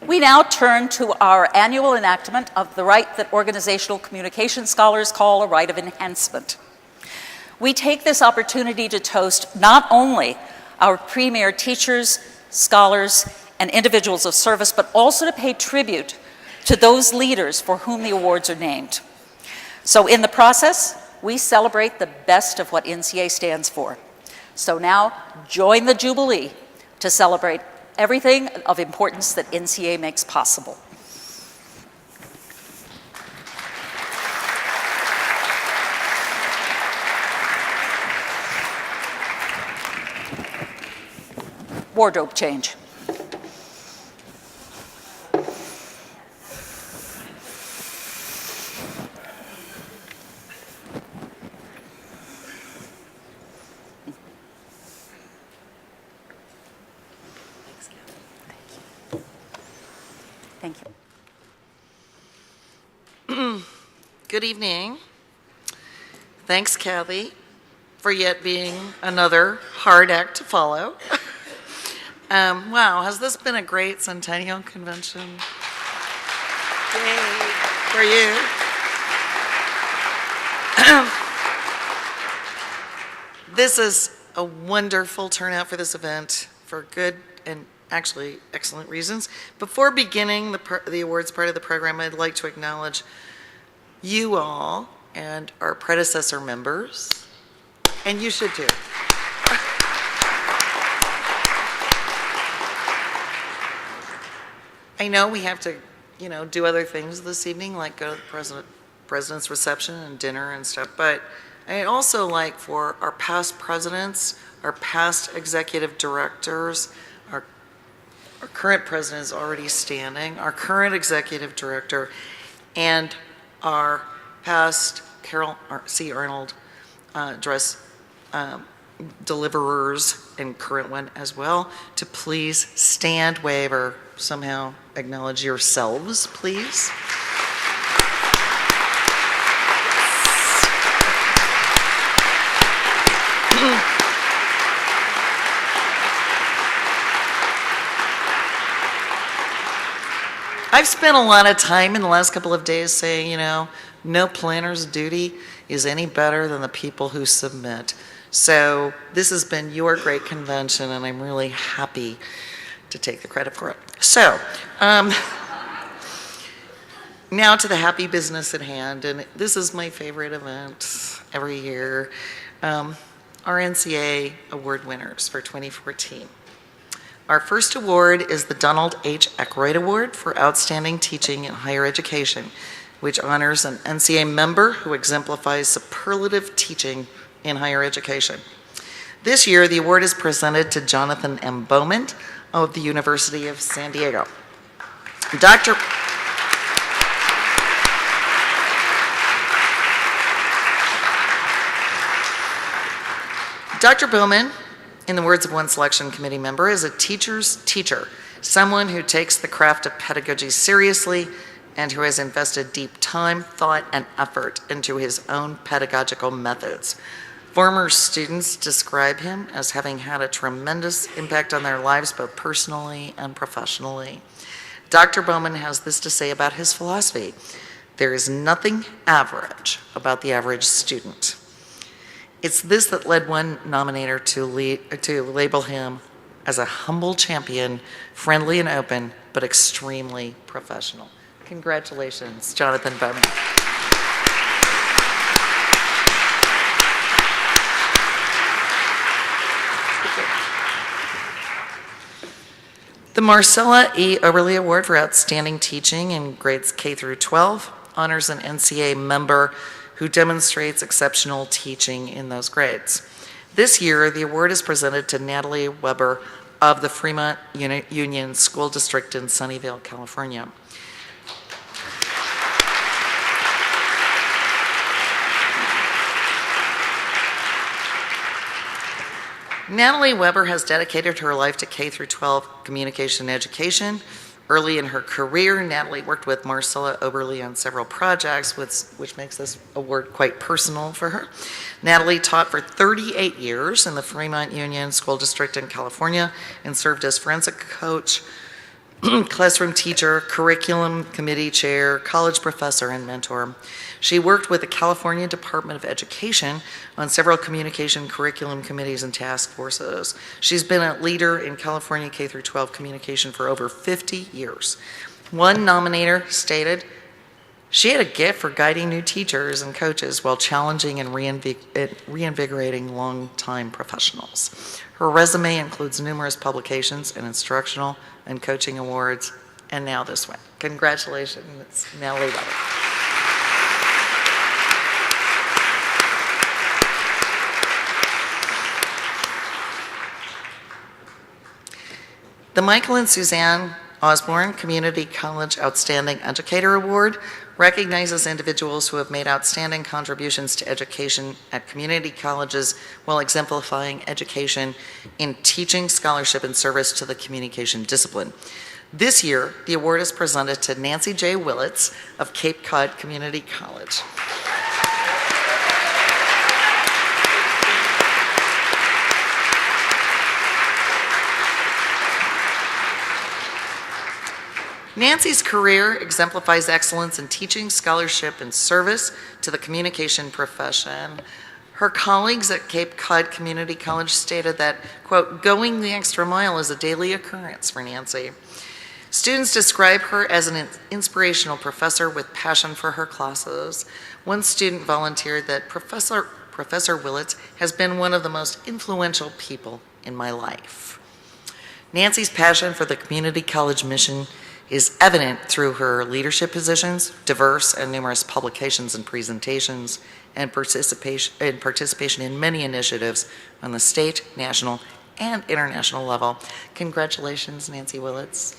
We now turn to our annual enactment of the right that organizational communication scholars call a right of enhancement. We take this opportunity to toast not only our premier teachers, scholars, and individuals of service, but also to pay tribute to those leaders for whom the awards are named. So in the process, we celebrate the best of what NCA stands for. So now, join the Jubilee to celebrate everything of importance that NCA makes possible. Wardrobe change. Thank you. Good evening. Thanks, Kathy, for yet being another hard act to follow. Wow, has this been a great Centennial Convention? Yay, for you. This is a wonderful turnout for this event for good and actually excellent reasons. Before beginning the awards part of the program, I'd like to acknowledge you all and our predecessor members, and you should too. I know we have to, do other things this evening, like go to the president's reception and dinner and stuff, but I'd also like for our past presidents, our past executive directors, our current president is already standing, our current executive director, and our past Carol C. Arnold dress deliverers and current one as well, to please stand, wave, or somehow acknowledge yourselves, please. I've spent a lot of time in the last couple of days saying, no planner's duty is any better than the people who submit. So this has been your great convention, and I'm really happy to take the credit for it. So now to the happy business at hand, and this is my favorite event every year, our NCA award winners for 2014. Our first award is the Donald H. Eckroyd Award for Outstanding Teaching in Higher Education, which honors an NCA member who exemplifies superlative teaching in higher education. This year, the award is presented to Jonathan M. Bowman of the University of San Diego. Dr. Bowman, in the words of one selection committee member, is a teacher's teacher, someone who takes the craft of pedagogy seriously and who has invested deep time, thought, and effort into his own pedagogical methods. Former students describe him as having had a tremendous impact on their lives, both personally and professionally. Dr. Bowman has this to say about his philosophy: there is nothing average about the average student. It's this that led one nominator to label him as a humble champion, friendly and open, but extremely professional. Congratulations, Jonathan Bowman. The Marcella E. Oberle Award for Outstanding Teaching in Grades K through 12 honors an NCA member who demonstrates exceptional teaching in those grades. This year, the award is presented to Natalie Weber of the Fremont Union School District in Sunnyvale, California. Natalie Weber has dedicated her life to K through 12 communication and education. Early in her career, Natalie worked with Marcella Oberle on several projects, which makes this award quite personal for her. Natalie taught for 38 years in the Fremont Union School District in California and served as forensic coach classroom teacher, curriculum committee chair, college professor, and mentor. She worked with the California Department of Education on several communication curriculum committees and task forces. She's been a leader in California K-12 communication for over 50 years. One nominator stated, she had a gift for guiding new teachers and coaches while challenging and reinvigorating longtime professionals. Her resume includes numerous publications and instructional and coaching awards, and now this one. Congratulations, Nellie Weber. The Michael and Suzanne Osborne Community College Outstanding Educator Award recognizes individuals who have made outstanding contributions to education at community colleges while exemplifying education in teaching, scholarship, and service to the communication discipline. This year, the award is presented to Nancy J. Willits of Cape Cod Community College. Nancy's career exemplifies excellence in teaching, scholarship, and service to the communication profession. Her colleagues at Cape Cod Community College stated that, quote, going the extra mile is a daily occurrence for Nancy. Students describe her as an inspirational professor with passion for her classes. One student volunteered that Professor Willits has been one of the most influential people in my life. Nancy's passion for the community college mission is evident through her leadership positions, diverse and numerous publications and presentations, and participation in many initiatives on the state, national, and international level. Congratulations, Nancy Willits.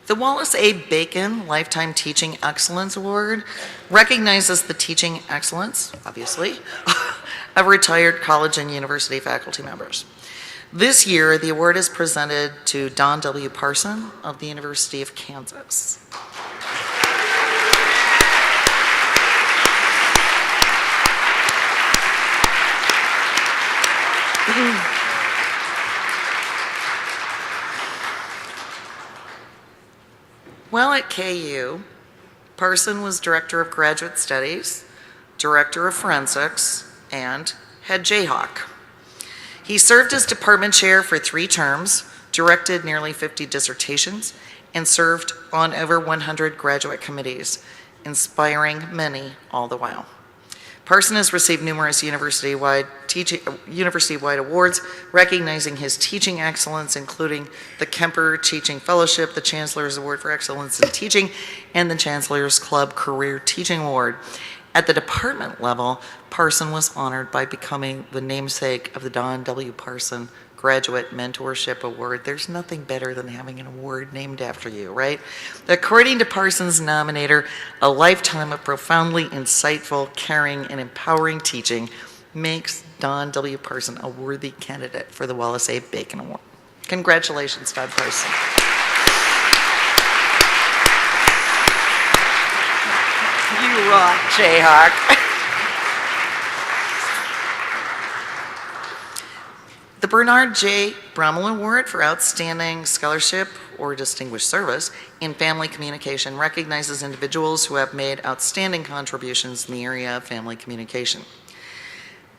The Wallace A. Bacon Lifetime Teaching Excellence Award recognizes the teaching excellence, obviously, of retired college and university faculty members. This year, the award is presented to Don W. Parson of the University of Kansas. While at KU, Parson was Director of Graduate Studies, Director of Forensics, and head Jayhawk. He served as department chair for 3 terms, directed nearly 50 dissertations, and served on over 100 graduate committees, inspiring many all the while. Parson has received numerous university-wide awards recognizing his teaching excellence, including the Kemper Teaching Fellowship, the Chancellor's Award for Excellence in Teaching, and the Chancellor's Club Career Teaching Award. At the department level, Parson was honored by becoming the namesake of the Don W. Parson Graduate Mentorship Award. There's nothing better than having an award named after you, right? According to Parson's nominator, a lifetime of profoundly insightful, caring, and empowering teaching makes Don W. Parson a worthy candidate for the Wallace A. Bacon Award. Congratulations, Don Parson. You rock, Jayhawk. The Bernard J. Brummel Award for Outstanding Scholarship or Distinguished Service in Family Communication recognizes individuals who have made outstanding contributions in the area of family communication.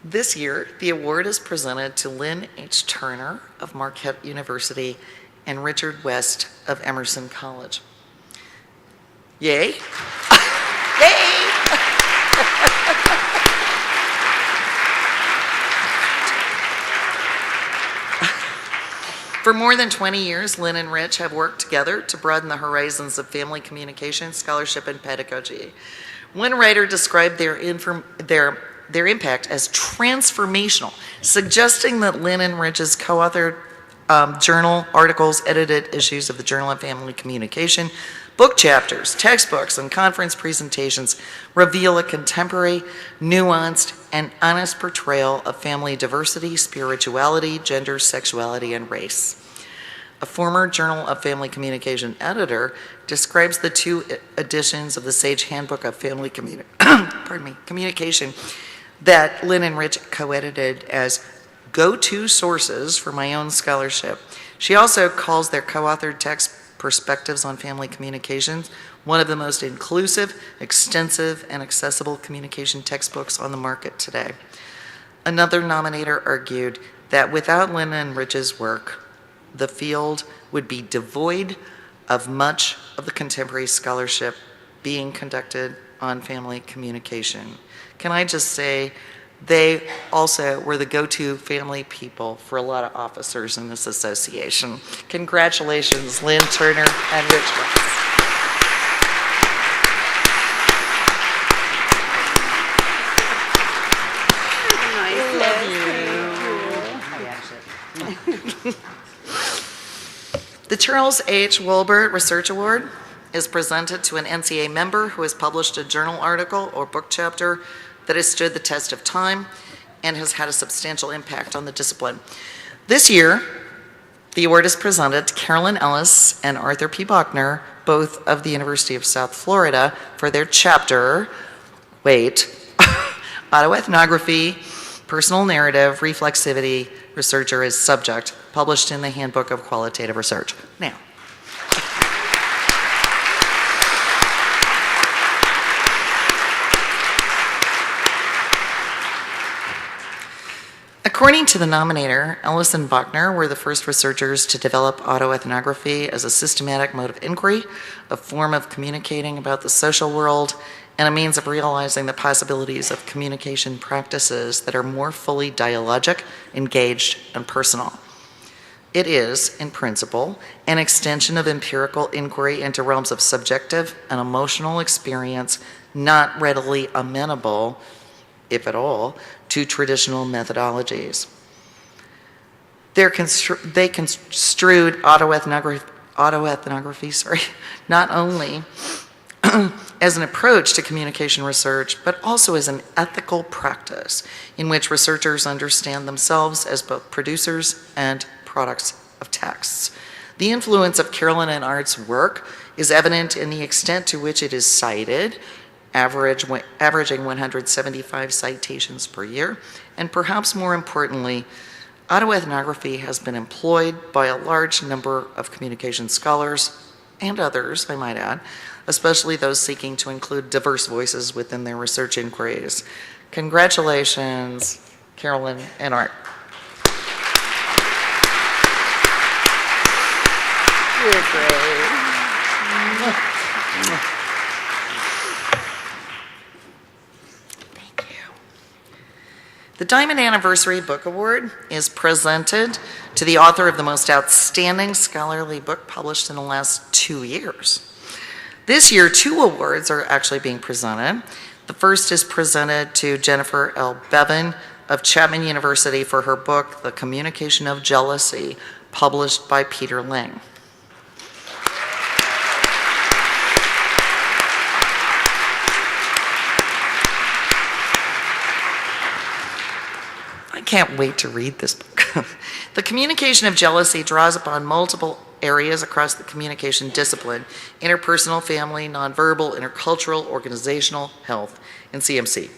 This year, the award is presented to Lynn H. Turner of Marquette University and Richard West of Emerson College. Yay! Yay! For more than 20 years, Lynn and Rich have worked together to broaden the horizons of family communication, scholarship, and pedagogy. One writer described their impact as transformational, suggesting that Lynn and Rich's co-authored journal articles, edited issues of the Journal of Family Communication, book chapters, textbooks, and conference presentations reveal a contemporary, nuanced, and honest portrayal of family diversity, spirituality, gender, sexuality, and race. a former Journal of Family Communication editor, describes the 2 editions of the Sage Handbook of Family Communication that Lynn and Rich co-edited as go-to sources for my own scholarship. She also calls their co-authored text, Perspectives on Family Communications, one of the most inclusive, extensive, and accessible communication textbooks on the market today. Another nominator argued that without Lynn and Rich's work, the field would be devoid of much of the contemporary scholarship being conducted on family communication. Can I just say, they also were the go-to family people for a lot of officers in this association. Congratulations, Lynn Turner and Rich Weiss. The Charles H. Wilbert Research Award is presented to an NCA member who has published a journal article or book chapter that has stood the test of time and has had a substantial impact on the discipline. This year, the award is presented to Carolyn Ellis and Arthur P. Bachner, both of the University of South Florida, for their chapter, Autoethnography, Personal Narrative, Reflexivity, Researcher as Subject, published in the Handbook of Qualitative Research. Now, according to the nominator, Ellis and Bachner were the first researchers to develop autoethnography as a systematic mode of inquiry, a form of communicating about the social world, and a means of realizing the possibilities of communication practices that are more fully dialogic, engaged, and personal. It is, in principle, an extension of empirical inquiry into realms of subjective and emotional experience not readily amenable, if at all, to traditional methodologies. They construed autoethnography, not only as an approach to communication research, but also as an ethical practice in which researchers understand themselves as both producers and products of texts. The influence of Carolyn and Art's work is evident in the extent to which it is cited, averaging 175 citations per year, and perhaps more importantly, autoethnography has been employed by a large number of communication scholars and others, I might add, especially those seeking to include diverse voices within their research inquiries. Congratulations, Carolyn and Art. You're great. Thank you. The Diamond Anniversary Book Award is presented to the author of the most outstanding scholarly book published in the last 2 years. This year, 2 awards are actually being presented. The first is presented to Jennifer L. Bevan of Chapman University for her book, The Communication of Jealousy, published by Peter Ling. I can't wait to read this book. The Communication of Jealousy draws upon multiple areas across the communication discipline: interpersonal, family, nonverbal, intercultural, organizational, health, and CMC.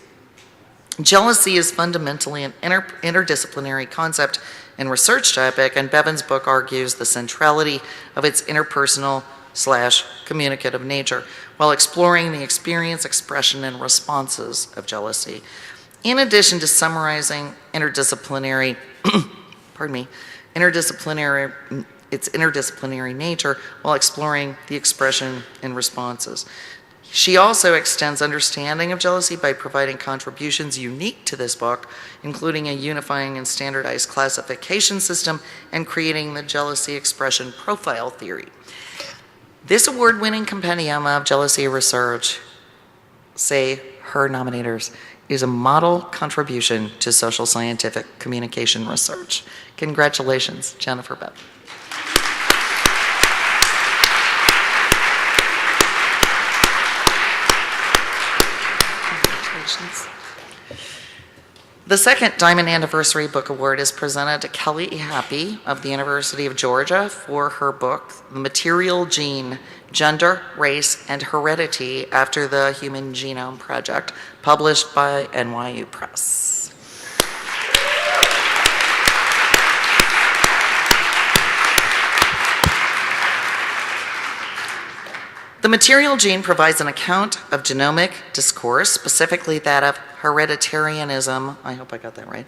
Jealousy is fundamentally an interdisciplinary concept and research topic, and Bevan's book argues the centrality of its interpersonal/communicative nature while exploring the experience, expression, and responses of jealousy. In addition to summarizing interdisciplinary nature while exploring the expression and responses. She also extends understanding of jealousy by providing contributions unique to this book, including a unifying and standardized classification system and creating the jealousy expression profile theory. This award-winning compendium of jealousy research, say her nominators, is a model contribution to social scientific communication research. Congratulations, Jennifer Bevan. The second Diamond Anniversary Book Award is presented to Kelly E. Happy of the University of Georgia for her book, The Material Gene, Gender, Race, and Heredity After the Human Genome Project, published by NYU Press. The Material Gene provides an account of genomic discourse, specifically that of hereditarianism. I hope I got that right.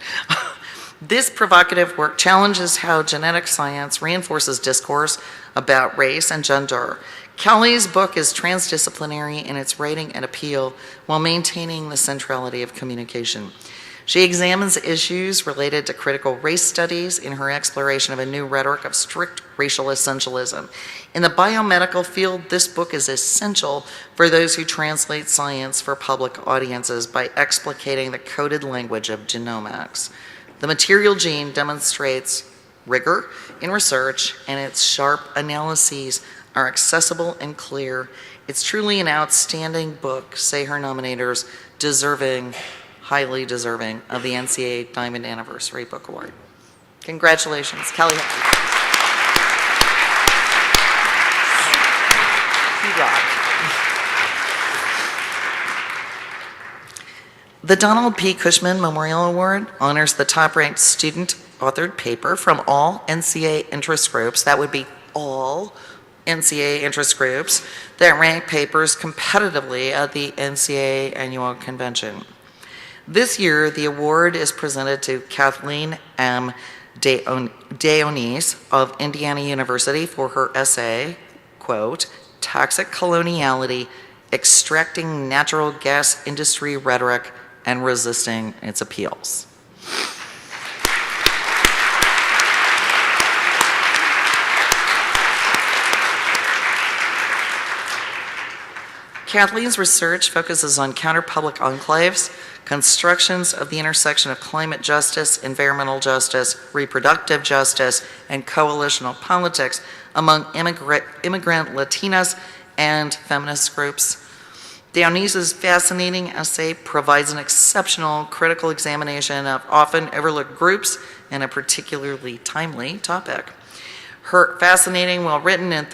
This provocative work challenges how genetic science reinforces discourse about race and gender. Kelly's book is transdisciplinary in its writing and appeal while maintaining the centrality of communication. She examines issues related to critical race studies in her exploration of a new rhetoric of strict racial essentialism. In the biomedical field, this book is essential for those who translate science for public audiences by explicating the coded language of genomics. The Material Gene demonstrates rigor in research, and its sharp analyses are accessible and clear. It's truly an outstanding book, say her nominators, highly deserving of the NCA Diamond Anniversary Book Award. Congratulations, Kelly. You rock. The Donald P. Cushman Memorial Award honors the top-ranked student-authored paper from all NCA interest groups. That would be all NCA interest groups that rank papers competitively at the NCA annual convention. This year, the award is presented to Kathleen M. Dionis of Indiana University for her essay, quote, Toxic Coloniality, Extracting Natural Gas Industry Rhetoric and Resisting Its Appeals. Kathleen's research focuses on counterpublic enclaves, constructions of the intersection of climate justice, environmental justice, reproductive justice, and coalitional politics among immigrant Latinas and feminist groups. Dionis's fascinating essay provides an exceptional critical examination of often overlooked groups and a particularly timely topic. Her fascinating, well-written, and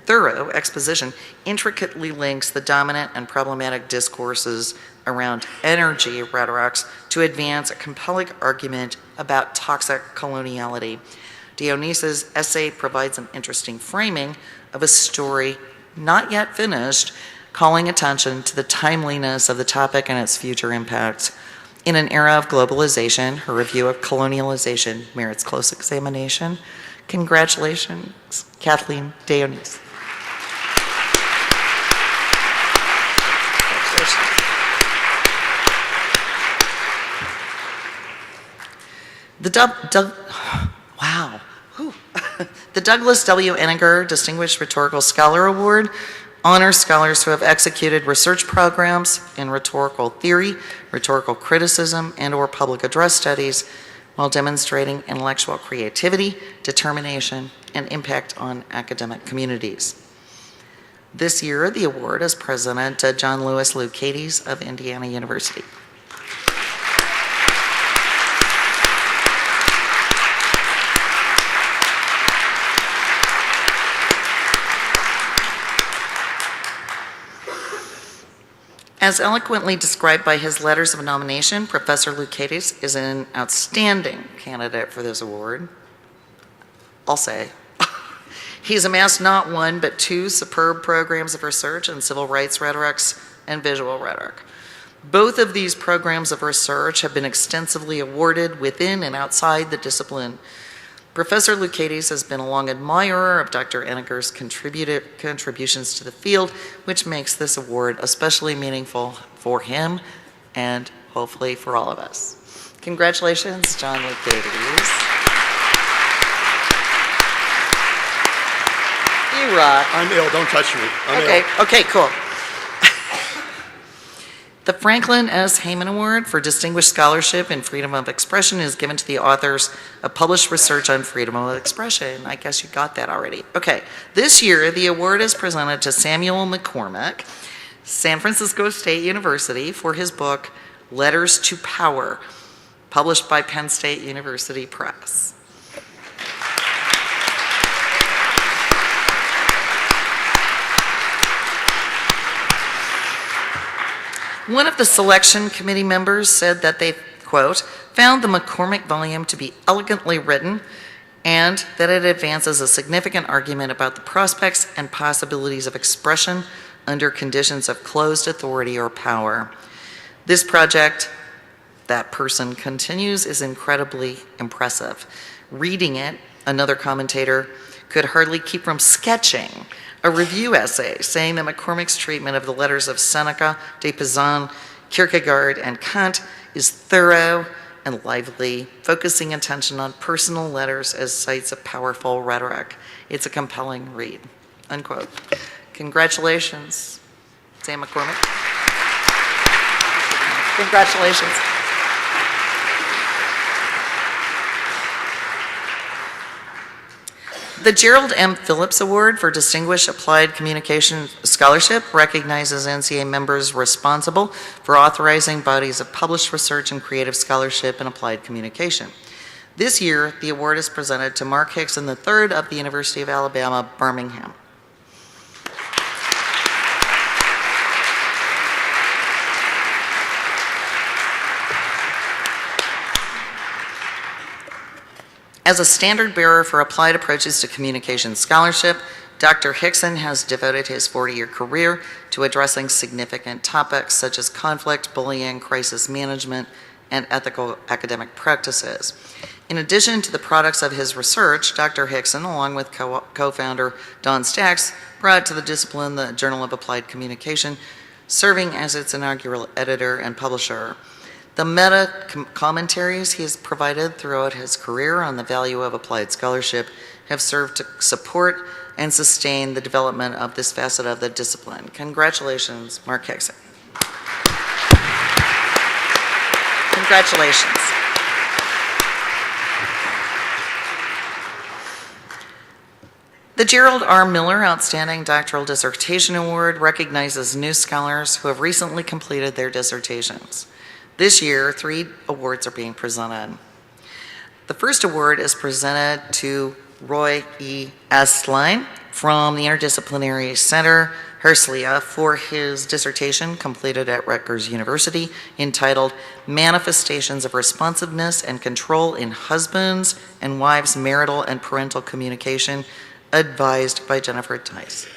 thorough exposition intricately links the dominant and problematic discourses around energy rhetorics to advance a compelling argument about toxic coloniality. Dionis's essay provides an interesting framing of a story not yet finished, calling attention to the timeliness of the topic and its future impacts. In an era of globalization, her review of colonialization merits close examination. Congratulations, Kathleen Dionis. The Douglas W. Enninger Distinguished Rhetorical Scholar Award honors scholars who have executed research programs in rhetorical theory, rhetorical criticism, and/or public address studies while demonstrating intellectual creativity, determination, and impact on academic communities. This year, the award is presented to John Lewis Lucades of Indiana University. As eloquently described by his letters of nomination, Professor Lucades is an outstanding candidate for this award. I'll say. He's amassed not one, but two superb programs of research in civil rights rhetorics and visual rhetoric. Both of these programs of research have been extensively awarded within and outside the discipline. Professor Lucades has been a long admirer of Dr. Enninger's contributions to the field, which makes this award especially meaningful for him and hopefully for all of us. Congratulations, John Lucades. You rock. I'm ill, don't touch me. Okay, cool. The Franklin S. Heyman Award for Distinguished Scholarship in Freedom of Expression is given to the authors of published research on freedom of expression. I guess you got that already. Okay, this year the award is presented to Samuel McCormick, San Francisco State University, for his book, Letters to Power, published by Penn State University Press. One of the selection committee members said that they, quote, found the McCormick volume to be elegantly written and that it advances a significant argument about the prospects and possibilities of expression under conditions of closed authority or power. This project, that person continues, is incredibly impressive. Reading it, another commentator could hardly keep from sketching a review essay saying that McCormick's treatment of the letters of Seneca, de Pizan, Kierkegaard, and Kant is thorough and lively, focusing attention on personal letters as sites of powerful rhetoric. It's a compelling read, unquote. Congratulations, Sam McCormick. Congratulations. The Gerald M. Phillips Award for Distinguished Applied Communication Scholarship recognizes NCA members responsible for authorizing bodies of published research and creative scholarship in applied communication. This year, the award is presented to Mark Hickson III of the University of Alabama, Birmingham. As a standard bearer for applied approaches to communication scholarship, Dr. Hickson has devoted his 40-year career to addressing significant topics such as conflict, bullying, crisis management, and ethical academic practices. In addition to the products of his research, Dr. Hickson, along with co-founder Don Stacks, brought to the discipline the Journal of Applied Communication, serving as its inaugural editor and publisher. The meta-commentaries he has provided throughout his career on the value of applied scholarship have served to support and sustain the development of this facet of the discipline. Congratulations, Mark Hickson. Congratulations. The Gerald R. Miller Outstanding Doctoral Dissertation Award recognizes new scholars who have recently completed their dissertations. This year, 3 awards are being presented. The first award is presented to Roy E. Estline from the Interdisciplinary Center, Herslia, for his dissertation completed at Rutgers University entitled Manifestations of Responsiveness and Control in Husbands and Wives' Marital and Parental Communication, advised by Jennifer Tice.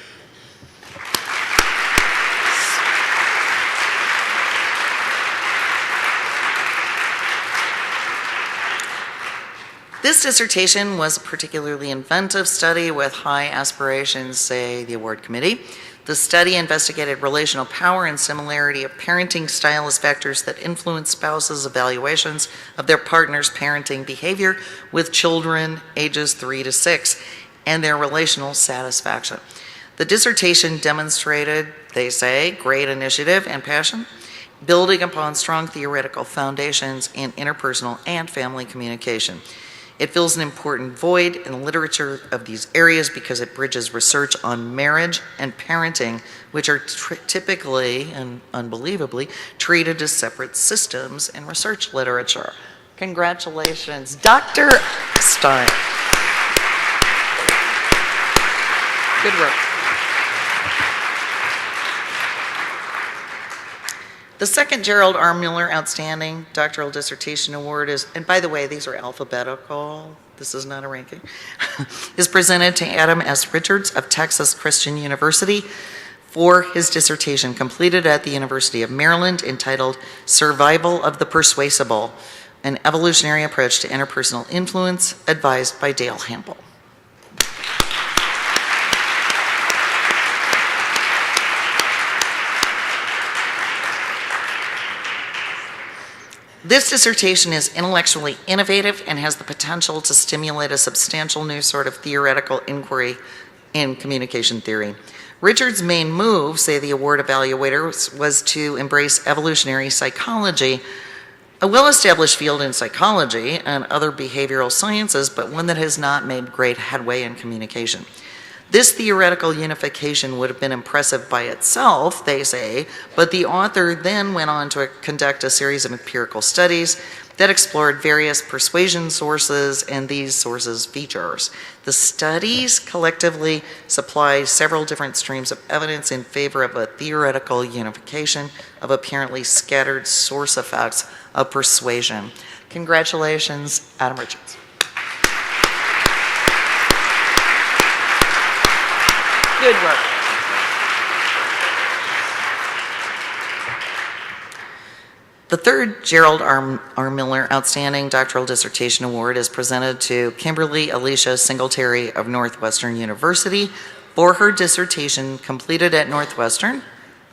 This dissertation was a particularly inventive study with high aspirations, say the award committee. The study investigated relational power and similarity of parenting style as factors that influence spouses' evaluations of their partner's parenting behavior with children ages 3 to 6 and their relational satisfaction. The dissertation demonstrated, they say, great initiative and passion, building upon strong theoretical foundations in interpersonal and family communication. It fills an important void in the literature of these areas because it bridges research on marriage and parenting, which are typically and unbelievably treated as separate systems in research literature. Congratulations, Dr. Stein. Good work. The second Gerald R. Miller Outstanding Doctoral Dissertation Award is, and by the way, these are alphabetical, this is not a ranking, is presented to Adam S. Richards of Texas Christian University for his dissertation completed at the University of Maryland entitled Survival of the Persuasible, an evolutionary approach to interpersonal influence, advised by Dale Hample. This dissertation is intellectually innovative and has the potential to stimulate a substantial new sort of theoretical inquiry in communication theory. Richard's main move, say the award evaluators, was to embrace evolutionary psychology, a well-established field in psychology and other behavioral sciences, but one that has not made great headway in communication. This theoretical unification would have been impressive by itself, they say, but the author then went on to conduct a series of empirical studies that explored various persuasion sources and these sources' features. The studies collectively supply several different streams of evidence in favor of a theoretical unification of apparently scattered source effects of persuasion. Congratulations, Adam Richards. Good work. The third Gerald R. Miller Outstanding Doctoral Dissertation Award is presented to Kimberly Alicia Singletary of Northwestern University for her dissertation completed at Northwestern,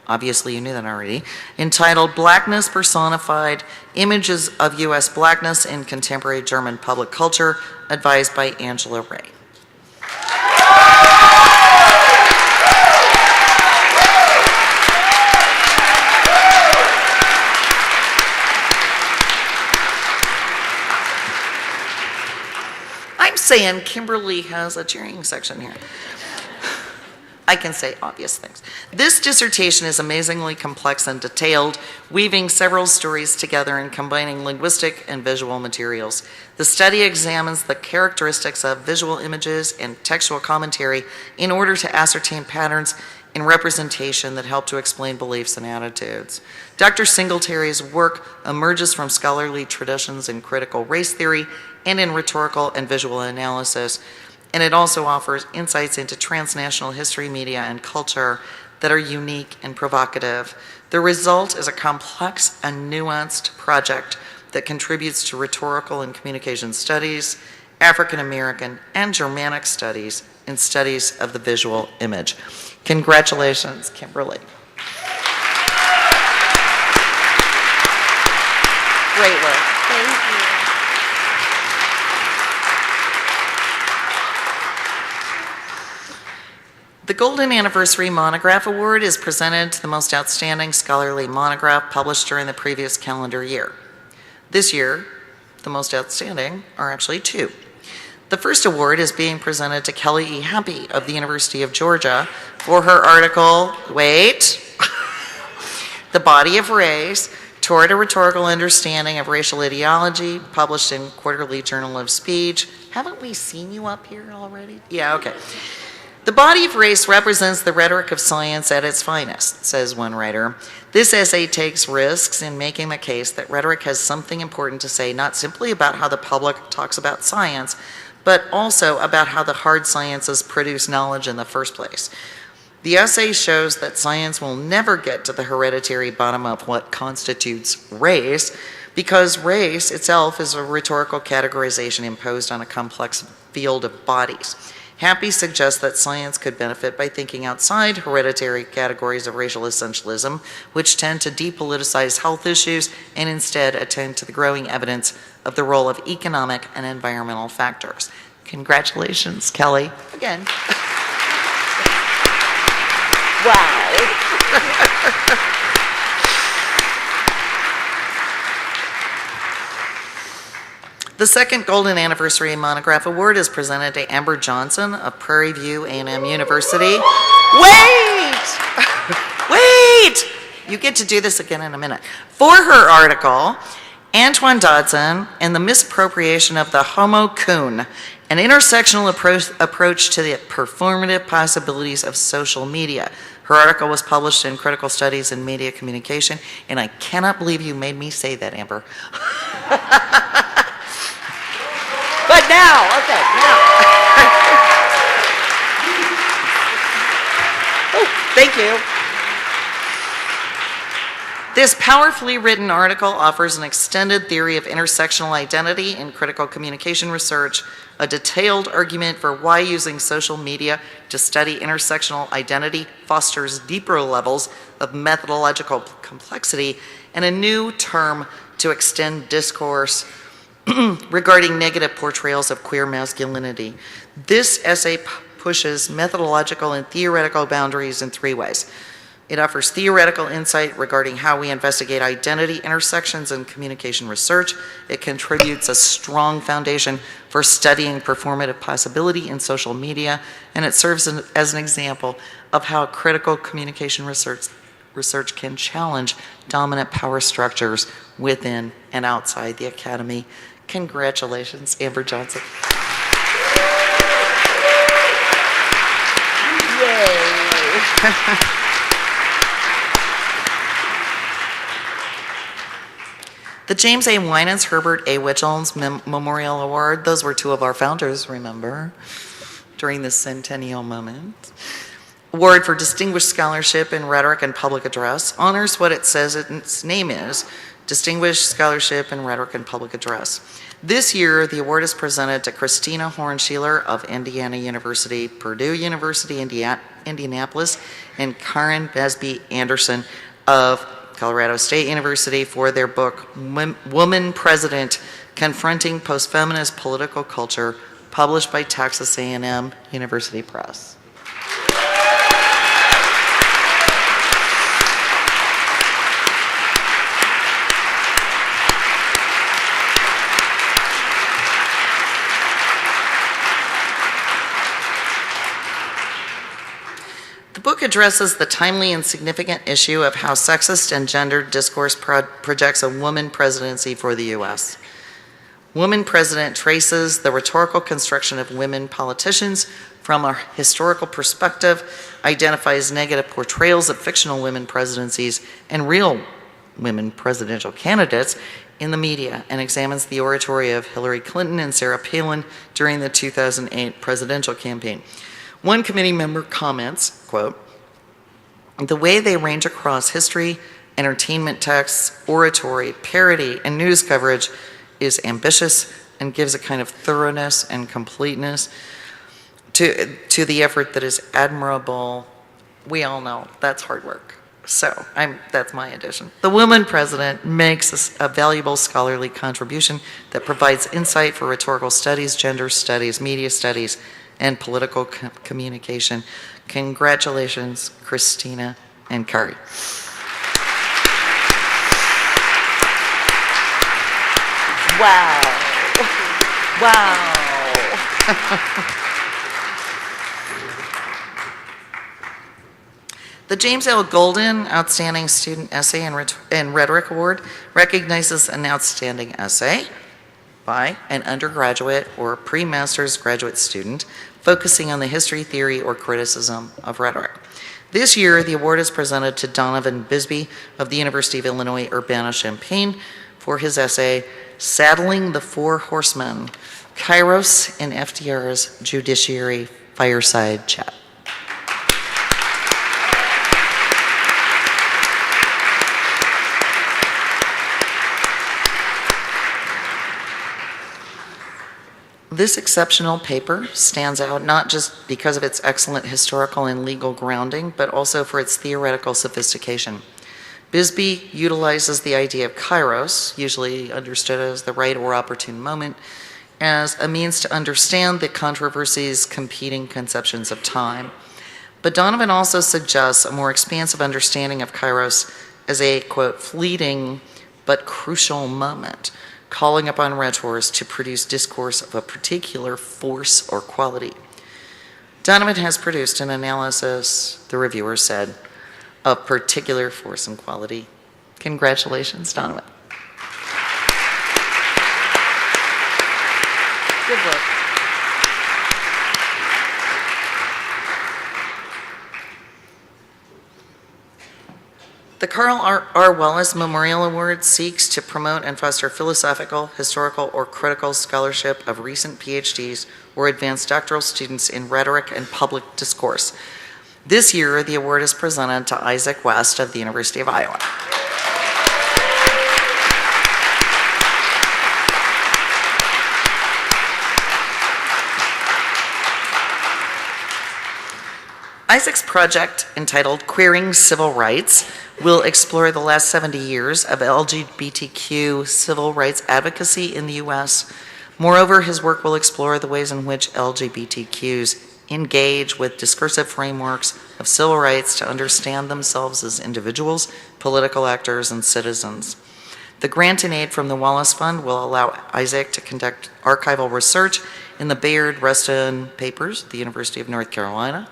obviously you knew that already, entitled Blackness Personified, Images of U.S. Blackness in Contemporary German Public Culture, advised by Angela Ray. I'm saying Kimberly has a cheering section here. I can say obvious things. This dissertation is amazingly complex and detailed, weaving several stories together and combining linguistic and visual materials. The study examines the characteristics of visual images and textual commentary in order to ascertain patterns in representation that help to explain beliefs and attitudes. Dr. Singletary's work emerges from scholarly traditions in critical race theory and in rhetorical and visual analysis, and it also offers insights into transnational history, media, and culture that are unique and provocative. The result is a complex and nuanced project that contributes to rhetorical and communication studies, African American and Germanic studies, and studies of the visual image. Congratulations, Kimberly. Great work. Thank you. The Golden Anniversary Monograph Award is presented to the most outstanding scholarly monograph published during the previous calendar year. This year, the most outstanding are actually two. The first award is being presented to Kelly E. Happy of the University of Georgia for her article, The Body of Race, Toward a Rhetorical Understanding of Racial Ideology, published in Quarterly Journal of Speech. Haven't we seen you up here already? Yeah, okay. The body of race represents the rhetoric of science at its finest, says one writer. This essay takes risks in making the case that rhetoric has something important to say, not simply about how the public talks about science, but also about how the hard sciences produce knowledge in the first place. The essay shows that science will never get to the hereditary bottom of what constitutes race, because race itself is a rhetorical categorization imposed on a complex field of bodies. Happy suggests that science could benefit by thinking outside hereditary categories of racial essentialism, which tend to depoliticize health issues and instead attend to the growing evidence of the role of economic and environmental factors. Congratulations, Kelly. Again. Wow. The second Golden Anniversary Monograph Award is presented to Amber Johnson of Prairie View A&M University. Wait! Wait! You get to do this again in a minute. For her article, Antoine Dodson and the Misappropriation of the Homo Coon, an intersectional approach to the performative possibilities of social media. Her article was published in Critical Studies in Media Communication, and I cannot believe you made me say that, Amber. But now, okay, now. Oh, thank you. This powerfully written article offers an extended theory of intersectional identity in critical communication research, a detailed argument for why using social media to study intersectional identity fosters deeper levels of methodological complexity, and a new term to extend discourse regarding negative portrayals of queer masculinity. This essay pushes methodological and theoretical boundaries in three ways. It offers theoretical insight regarding how we investigate identity intersections in communication research. It contributes a strong foundation for studying performative possibility in social media, and it serves as an example of how critical communication research can challenge dominant power structures within and outside the academy. Congratulations, Amber Johnson. Yay! The James A. Winans Herbert A. Wichels Memorial Award, those were two of our founders, remember, during this centennial moment. Award for Distinguished Scholarship in Rhetoric and Public Address honors what it says its name is, Distinguished Scholarship in Rhetoric and Public Address. This year, the award is presented to Christina Hornschieler of Indiana University, Purdue University, Indianapolis, and Karen Besby Anderson of Colorado State University for their book, Woman President, Confronting Post-Feminist Political Culture, published by Texas A&M University Press. The book addresses the timely and significant issue of how sexist and gendered discourse projects a woman presidency for the U.S. Woman President traces the rhetorical construction of women politicians from a historical perspective, identifies negative portrayals of fictional women presidencies and real women presidential candidates in the media, and examines the oratory of Hillary Clinton and Sarah Palin during the 2008 presidential campaign. One committee member comments, quote, "The way they range across history, entertainment texts, oratory, parody, and news coverage is ambitious and gives a kind of thoroughness and completeness to the effort that is admirable." We all know that's hard work. So that's my addition. The woman president makes a valuable scholarly contribution that provides insight for rhetorical studies, gender studies, media studies, and political communication. Congratulations, Christina and Kari. Wow. Wow. The James L. Golden Outstanding Student Essay and Rhetoric Award recognizes an outstanding essay by an undergraduate or pre-master's graduate student focusing on the history, theory, or criticism of rhetoric. This year, the award is presented to Donovan Bisbee of the University of Illinois Urbana-Champaign for his essay, Saddling the Four Horsemen, Kairos in FDR's Judiciary Fireside Chat. This exceptional paper stands out not just because of its excellent historical and legal grounding, but also for its theoretical sophistication. Bisbee utilizes the idea of kairos, usually understood as the right or opportune moment, as a means to understand the controversies' competing conceptions of time. But Donovan also suggests a more expansive understanding of kairos as a, quote, fleeting but crucial moment, calling upon rhetors to produce discourse of a particular force or quality. Donovan has produced an analysis, the reviewer said, of particular force and quality. Congratulations, Donovan. Good work. The Carl R. Wallace Memorial Award seeks to promote and foster philosophical, historical, or critical scholarship of recent PhDs or advanced doctoral students in rhetoric and public discourse. This year, the award is presented to Isaac West of the University of Iowa. Isaac's project, entitled Queering Civil Rights, will explore the last 70 years of LGBTQ civil rights advocacy in the U.S. Moreover, his work will explore the ways in which LGBTQs engage with discursive frameworks of civil rights to understand themselves as individuals, political actors, and citizens. The grant and aid from the Wallace Fund will allow Isaac to conduct archival research in the Bayard Rustin papers at the University of North Carolina,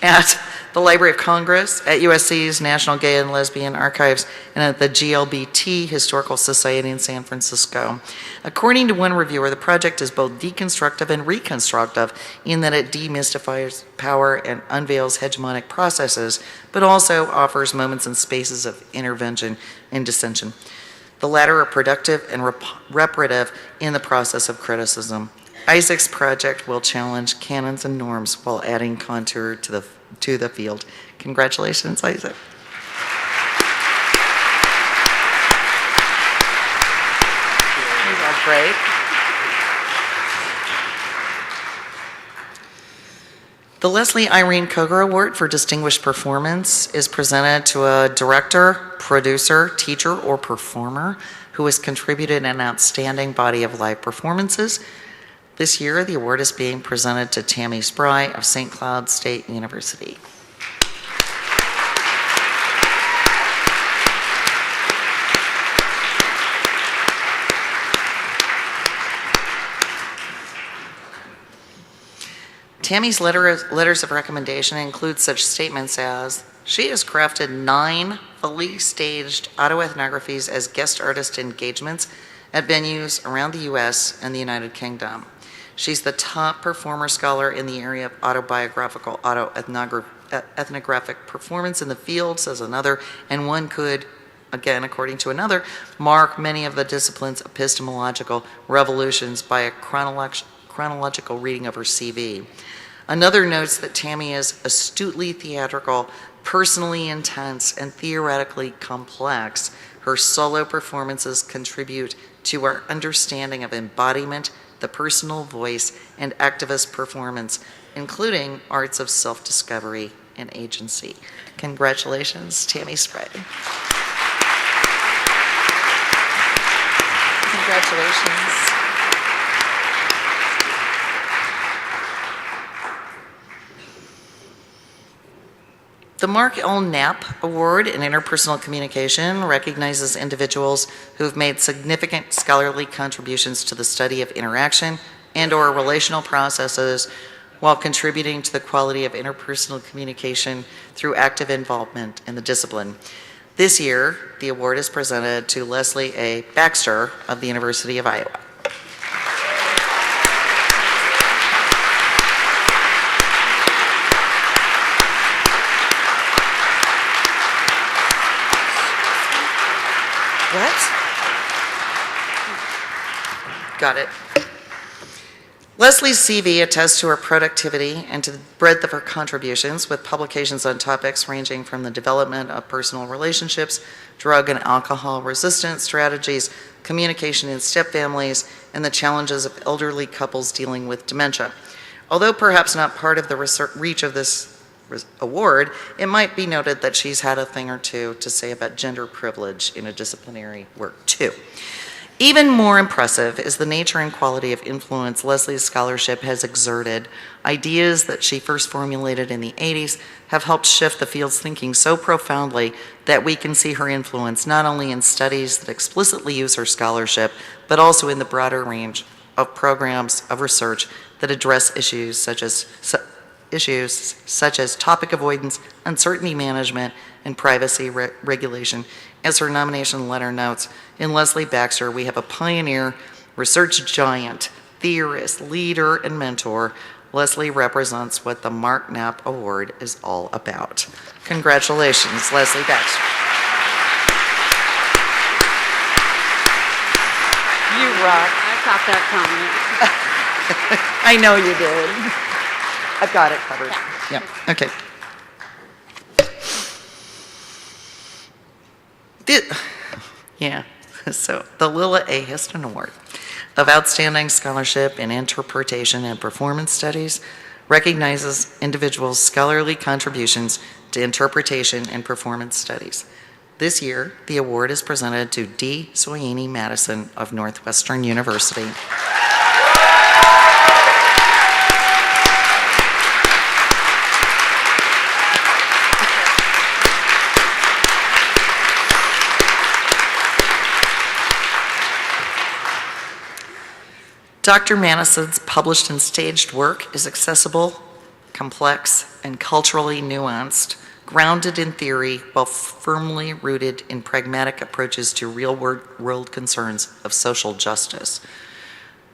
at the Library of Congress, at USC's National Gay and Lesbian Archives, and at the GLBT Historical Society in San Francisco. According to one reviewer, the project is both deconstructive and reconstructive in that it demystifies power and unveils hegemonic processes, but also offers moments and spaces of intervention and dissension. The latter are productive and reparative in the process of criticism. Isaac's project will challenge canons and norms while adding contour to the field. Congratulations, Isaac. You are great. The Leslie Irene Koger Award for Distinguished Performance is presented to a director, producer, teacher, or performer who has contributed an outstanding body of live performances. This year, the award is being presented to Tammy Spry of St. Cloud State University. Tammy's letters of recommendation include such statements as, she has crafted 9 fully staged autoethnographies as guest artist engagements at venues around the U.S. and the United Kingdom. She's the top performer scholar in the area of autobiographical autoethnographic performance in the field, says another, and one could, again, according to another, mark many of the discipline's epistemological revolutions by a chronological reading of her CV. Another notes that Tammy is astutely theatrical, personally intense, and theoretically complex. Her solo performances contribute to our understanding of embodiment, the personal voice, and activist performance, including arts of self-discovery and agency. Congratulations, Tammy Spray. Congratulations. The Mark L. Knapp Award in Interpersonal Communication recognizes individuals who have made significant scholarly contributions to the study of interaction and/or relational processes while contributing to the quality of interpersonal communication through active involvement in the discipline. This year, the award is presented to Leslie A. Baxter of the University of Iowa. What? Got it. Leslie's CV attests to her productivity and to the breadth of her contributions, with publications on topics ranging from the development of personal relationships, drug and alcohol resistance strategies, communication in stepfamilies, and the challenges of elderly couples dealing with dementia. Although perhaps not part of the reach of this award, it might be noted that she's had a thing or two to say about gender privilege in a disciplinary work too. Even more impressive is the nature and quality of influence Leslie's scholarship has exerted. Ideas that she first formulated in the 80s have helped shift the field's thinking so profoundly that we can see her influence not only in studies that explicitly use her scholarship, but also in the broader range of programs of research that address issues such as topic avoidance, uncertainty management, and privacy regulation. As her nomination letter notes, in Leslie Baxter, we have a pioneer, research giant, theorist, leader, and mentor. Leslie represents what the Mark Knapp Award is all about. Congratulations, Leslie Baxter. You rock. I caught that comment. I know you did. I've got it covered. Yeah, okay. So the Lilla A. Histon Award of Outstanding Scholarship in Interpretation and Performance Studies recognizes individuals' scholarly contributions to interpretation and performance studies. This year, the award is presented to D. Soyini Madison of Northwestern University. Dr. Manison's published and staged work is accessible, complex, and culturally nuanced, grounded in theory while firmly rooted in pragmatic approaches to real-world concerns of social justice.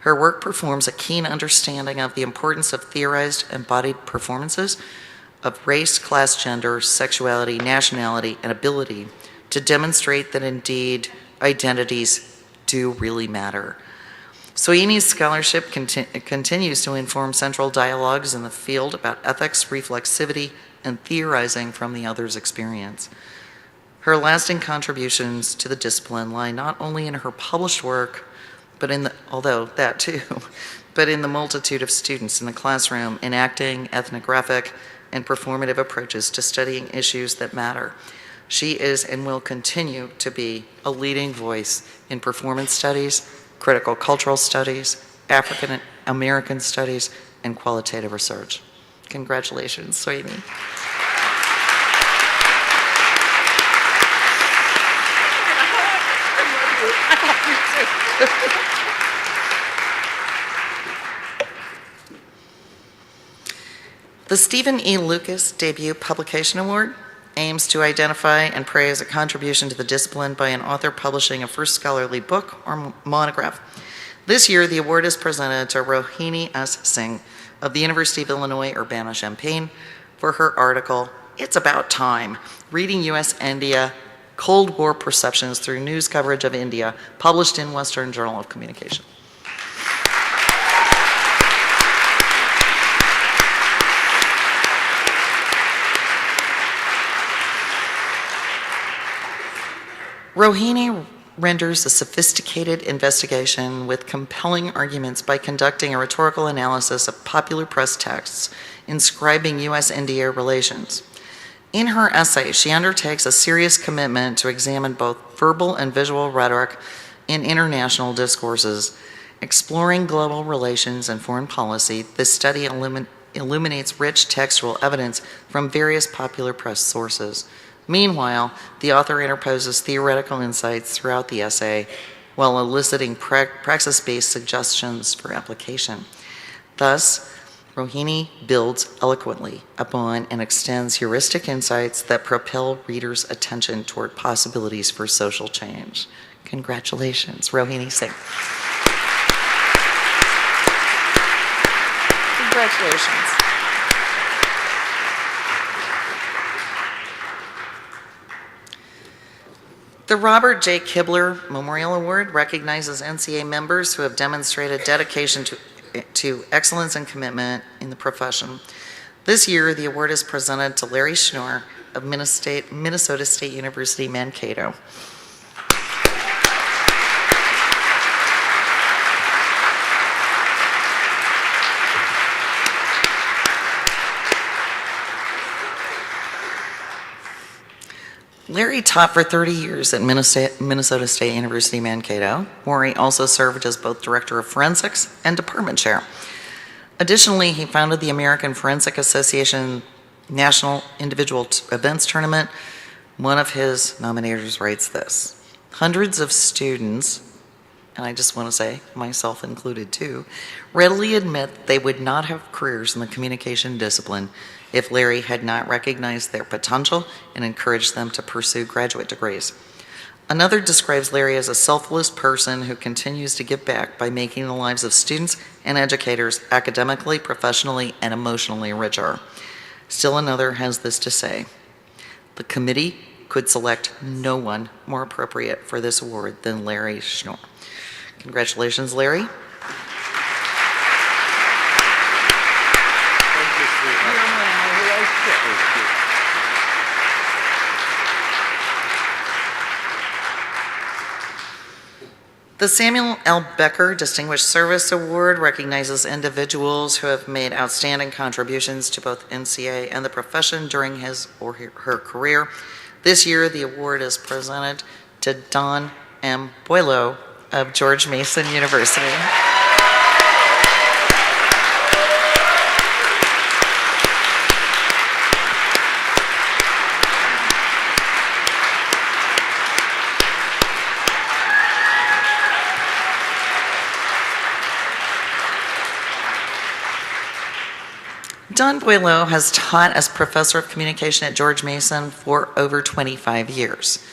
Her work performs a keen understanding of the importance of theorized embodied performances of race, class, gender, sexuality, nationality, and ability to demonstrate that indeed identities do really matter. Soini's scholarship continues to inform central dialogues in the field about ethics, reflexivity, and theorizing from the other's experience. Her lasting contributions to the discipline lie not only in her published work, but in the multitude of students in the classroom enacting ethnographic and performative approaches to studying issues that matter. She is and will continue to be a leading voice in performance studies, critical cultural studies, African American studies, and qualitative research. Congratulations, Soini. The Stephen E. Lucas Debut Publication Award aims to identify and praise a contribution to the discipline by an author publishing a first scholarly book or monograph. This year, the award is presented to Rohini S. Singh of the University of Illinois Urbana-Champaign for her article, "It's About Time, Reading U.S.-India Cold War Perceptions Through News Coverage of India," published in Western Journal of Communication. Rohini renders a sophisticated investigation with compelling arguments by conducting a rhetorical analysis of popular press texts inscribing U.S.-India relations. In her essay, she undertakes a serious commitment to examine both verbal and visual rhetoric in international discourses. Exploring global relations and foreign policy, this study illuminates rich textual evidence from various popular press sources. Meanwhile, the author interposes theoretical insights throughout the essay while eliciting praxis-based suggestions for application. Thus, Rohini builds eloquently upon and extends heuristic insights that propel readers' attention toward possibilities for social change. Congratulations, Rohini Singh. Congratulations. The Robert J. Kibler Memorial Award recognizes NCA members who have demonstrated dedication to excellence and commitment in the profession. This year, the award is presented to Larry Schnorr of Minnesota State University, Mankato. Larry taught for 30 years at Minnesota State University, Mankato, where he also served as both Director of Forensics and Department Chair. Additionally, he founded the American Forensic Association National Individual Events Tournament. One of his nominators writes this: "Hundreds of students," and I just want to say, myself included too, "readily admit they would not have careers in the communication discipline if Larry had not recognized their potential and encouraged them to pursue graduate degrees." Another describes Larry as a selfless person who continues to give back by making the lives of students and educators academically, professionally, and emotionally richer. Still another has this to say: "The committee could select no one more appropriate for this award than Larry Schnorr." Congratulations, Larry. The Samuel L. Becker Distinguished Service Award recognizes individuals who have made outstanding contributions to both NCA and the profession during his or her career. This year, the award is presented to Don M. Boileau of George Mason University. Don Boileau has taught as professor of communication at George Mason for over 25 years,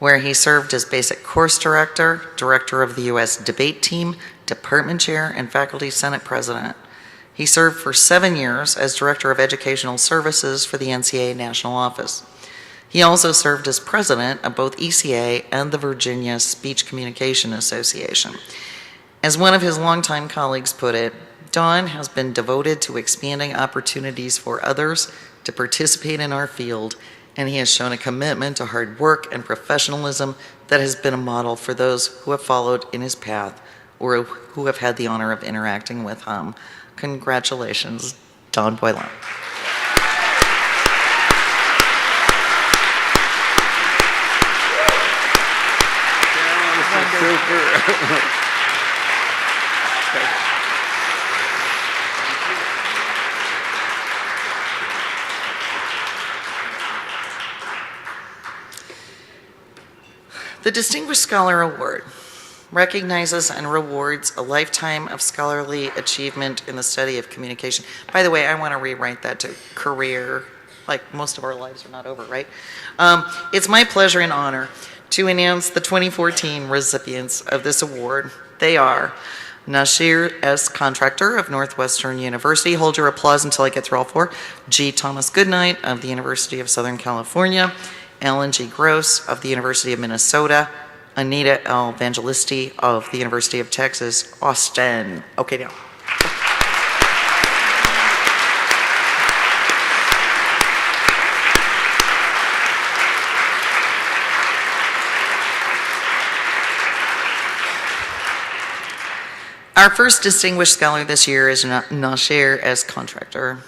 where he served as basic course director, director of the U.S. debate team, department chair, and faculty senate president. He served for 7 years as director of educational services for the NCA national office. He also served as president of both ECA and the Virginia Speech Communication Association. As one of his longtime colleagues put it, Don has been devoted to expanding opportunities for others to participate in our field, and he has shown a commitment to hard work and professionalism that has been a model for those who have followed in his path or who have had the honor of interacting with him. Congratulations, Don Boileau. The Distinguished Scholar Award recognizes and rewards a lifetime of scholarly achievement in the study of communication. By the way, I want to rewrite that to career, like most of our lives are not over, right? It's my pleasure and honor to announce the 2014 recipients of this award. They are Nasir S. Contractor of Northwestern University. Hold your applause until I get through all four. G. Thomas Goodnight of the University of Southern California. Alan G. Gross of the University of Minnesota. Anita L. Evangelisti of the University of Texas, Austin. Okay, now. Our first distinguished scholar this year is Nasir S. Contractor.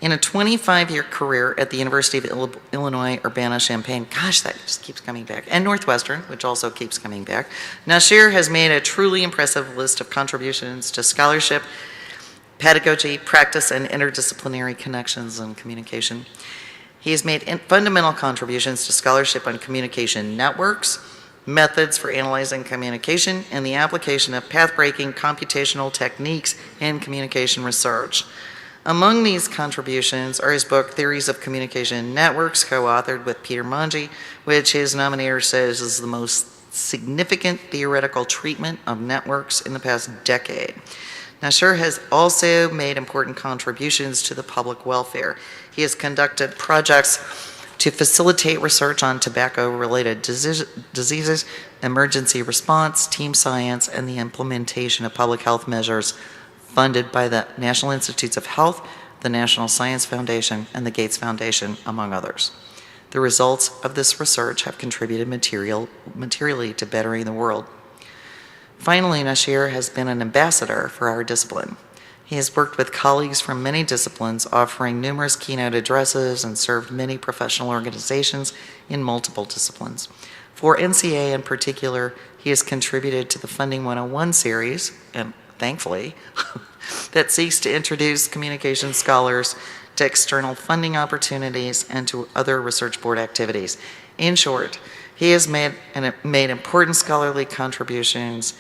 In a 25-year career at the University of Illinois, Urbana-Champaign, gosh, that just keeps coming back, and Northwestern, which also keeps coming back, Nasir has made a truly impressive list of contributions to scholarship, pedagogy, practice, and interdisciplinary connections in communication. He has made fundamental contributions to scholarship on communication networks, methods for analyzing communication, and the application of path-breaking computational techniques in communication research. Among these contributions are his book, Theories of Communication Networks, co-authored with Peter Monge, which his nominator says is the most significant theoretical treatment of networks in the past decade. Nasir has also made important contributions to the public welfare. He has conducted projects to facilitate research on tobacco-related diseases, emergency response, team science, and the implementation of public health measures funded by the National Institutes of Health, the National Science Foundation, and the Gates Foundation, among others. The results of this research have contributed materially to bettering the world. Finally, Nasir has been an ambassador for our discipline. He has worked with colleagues from many disciplines, offering numerous keynote addresses and served many professional organizations in multiple disciplines. For NCA in particular, he has contributed to the Funding 101 series, and thankfully, that seeks to introduce communication scholars to external funding opportunities and to other research board activities. In short, he has made important scholarly contributions.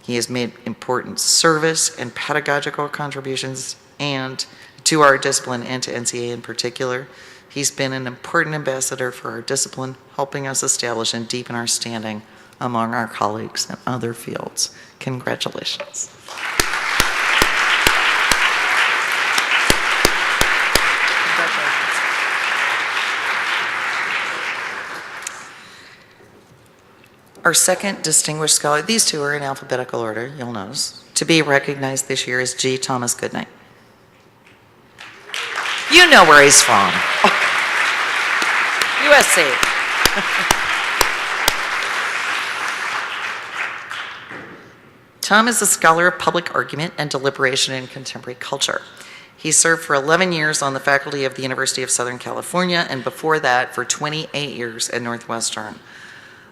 He has made important service and pedagogical contributions and to our discipline and to NCA in particular. He's been an important ambassador for our discipline, helping us establish and deepen our standing among our colleagues in other fields. Congratulations. Our second distinguished scholar, these two are in alphabetical order, you'll notice, to be recognized this year is G. Thomas Goodnight. You know where he's from. Oh. USC. Tom is a scholar of public argument and deliberation in contemporary culture. He served for 11 years on the faculty of the University of Southern California, and before that for 28 years at Northwestern.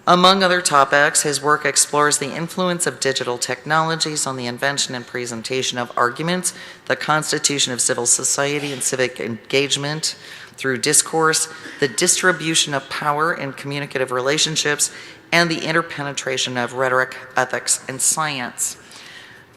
Among other topics, his work explores the influence of digital technologies on the invention and presentation of arguments, the constitution of civil society and civic engagement through discourse, the distribution of power in communicative relationships, and the interpenetration of rhetoric, ethics, and science.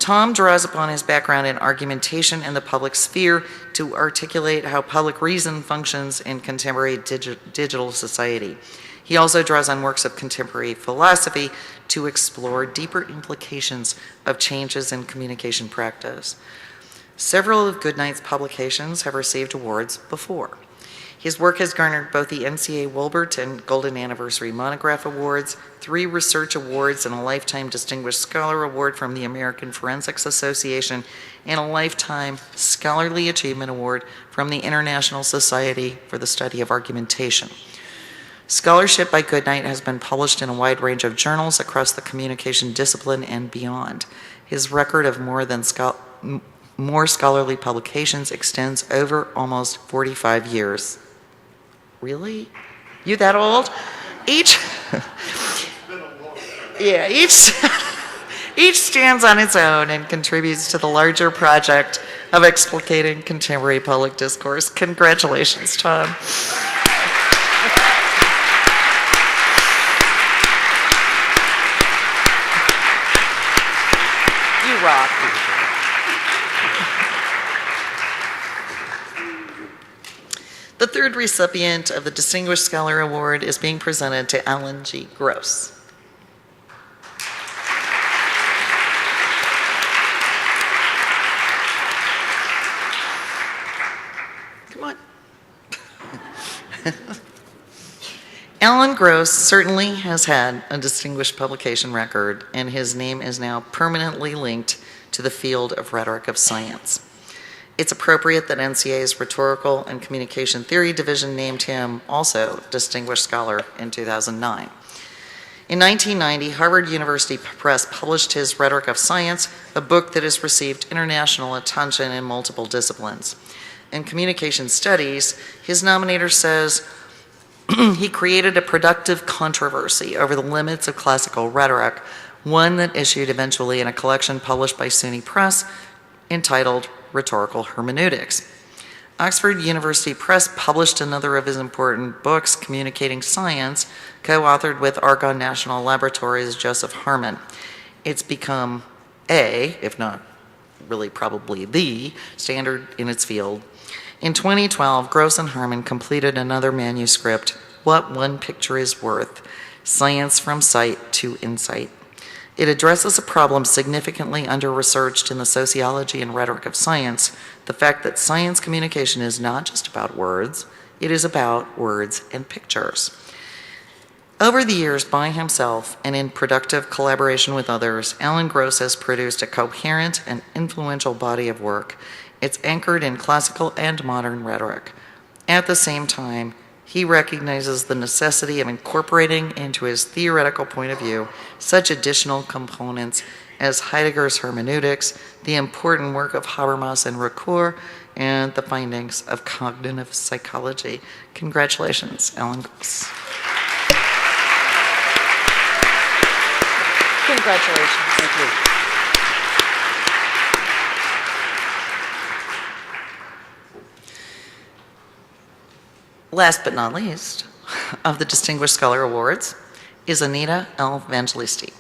Tom draws upon his background in argumentation in the public sphere to articulate how public reason functions in contemporary digital society. He also draws on works of contemporary philosophy to explore deeper implications of changes in communication practice. Several of Goodnight's publications have received awards before. His work has garnered both the NCA Wilbert and Golden Anniversary Monograph Awards, 3 research awards, and a Lifetime Distinguished Scholar Award from the American Forensics Association, and a Lifetime Scholarly Achievement Award from the International Society for the Study of Argumentation. Scholarship by Goodnight has been published in a wide range of journals across the communication discipline and beyond. His record of more scholarly publications extends over almost 45 years. Really? You that old? Each stands on its own and contributes to the larger project of explicating contemporary public discourse. Congratulations, Tom. You rock. The third recipient of the Distinguished Scholar Award is being presented to Alan G. Gross. Come on. Alan Gross certainly has had a distinguished publication record, and his name is now permanently linked to the field of rhetoric of science. It's appropriate that NCA's Rhetorical and Communication Theory Division named him also Distinguished Scholar in 2009. In 1990, Harvard University Press published his Rhetoric of Science, a book that has received international attention in multiple disciplines. In communication studies, his nominator says, he created a productive controversy over the limits of classical rhetoric, one that issued eventually in a collection published by SUNY Press entitled Rhetorical Hermeneutics. Oxford University Press published another of his important books, Communicating Science, co-authored with Argonne National Laboratory's Joseph Harmon. It's become if not really probably the, standard in its field. In 2012, Gross and Harmon completed another manuscript, What One Picture is Worth, Science from Sight to Insight. It addresses a problem significantly under-researched in the sociology and rhetoric of science, the fact that science communication is not just about words, it is about words and pictures. Over the years, by himself and in productive collaboration with others, Alan Gross has produced a coherent and influential body of work. It's anchored in classical and modern rhetoric. At the same time, he recognizes the necessity of incorporating into his theoretical point of view such additional components as Heidegger's hermeneutics, the important work of Habermas and Ricoeur, and the findings of cognitive psychology. Congratulations, Alan Gross. Congratulations. Thank you. Last but not least, of the Distinguished Scholar Awards is Anita L. Evangelisti.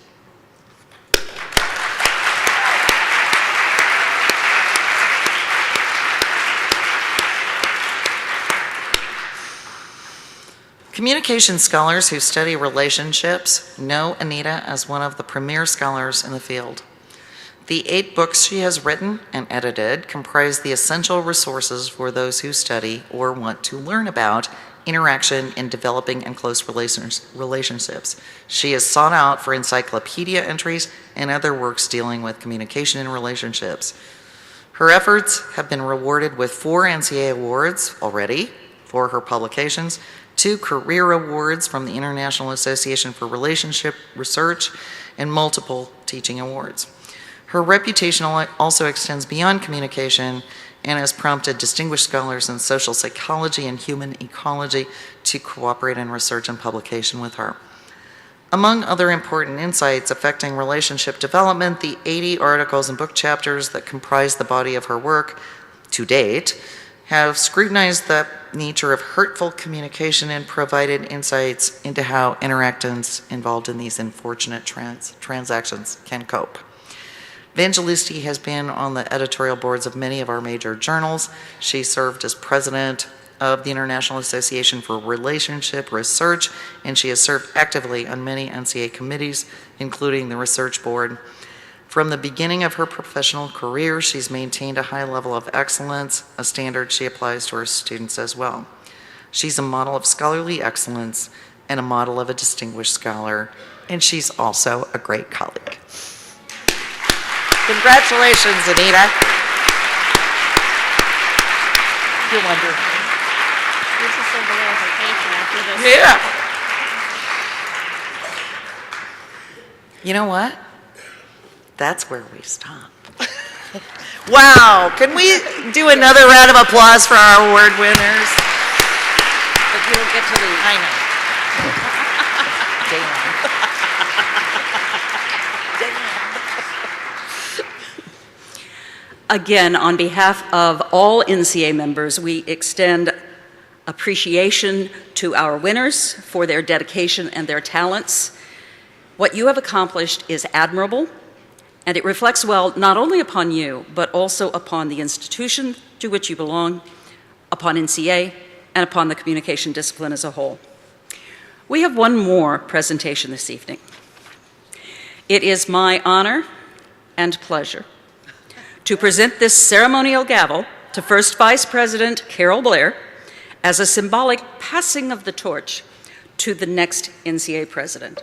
Communication scholars who study relationships know Anita as one of the premier scholars in the field. The 8 books she has written and edited comprise the essential resources for those who study or want to learn about interaction in developing and close relationships. She is sought out for encyclopedia entries and other works dealing with communication in relationships. Her efforts have been rewarded with 4 NCA awards already for her publications, 2 career awards from the International Association for Relationship Research, and multiple teaching awards. Her reputation also extends beyond communication and has prompted distinguished scholars in social psychology and human ecology to cooperate in research and publication with her. Among other important insights affecting relationship development, the 80 articles and book chapters that comprise the body of her work to date have scrutinized the nature of hurtful communication and provided insights into how interactants involved in these unfortunate transactions can cope. Evangelisti has been on the editorial boards of many of our major journals. She served as president of the International Association for Relationship Research, and she has served actively on many NCA committees, including the Research Board. From the beginning of her professional career, she's maintained a high level of excellence, a standard she applies to her students as well. She's a model of scholarly excellence and a model of a distinguished scholar, and she's also a great colleague. Congratulations, Anita. You're wonderful. This is a little vacation after this. Yeah. You know what? That's where we stop. Wow. Can we do another round of applause for our award winners? But you don't get to leave. I know. Damn. Again, on behalf of all NCA members, we extend appreciation to our winners for their dedication and their talents. What you have accomplished is admirable, and it reflects well not only upon you, but also upon the institution to which you belong, upon NCA, and upon the communication discipline as a whole. We have one more presentation this evening. It is my honor and pleasure to present this ceremonial gavel to First Vice President Carol Blair as a symbolic passing of the torch to the next NCA president.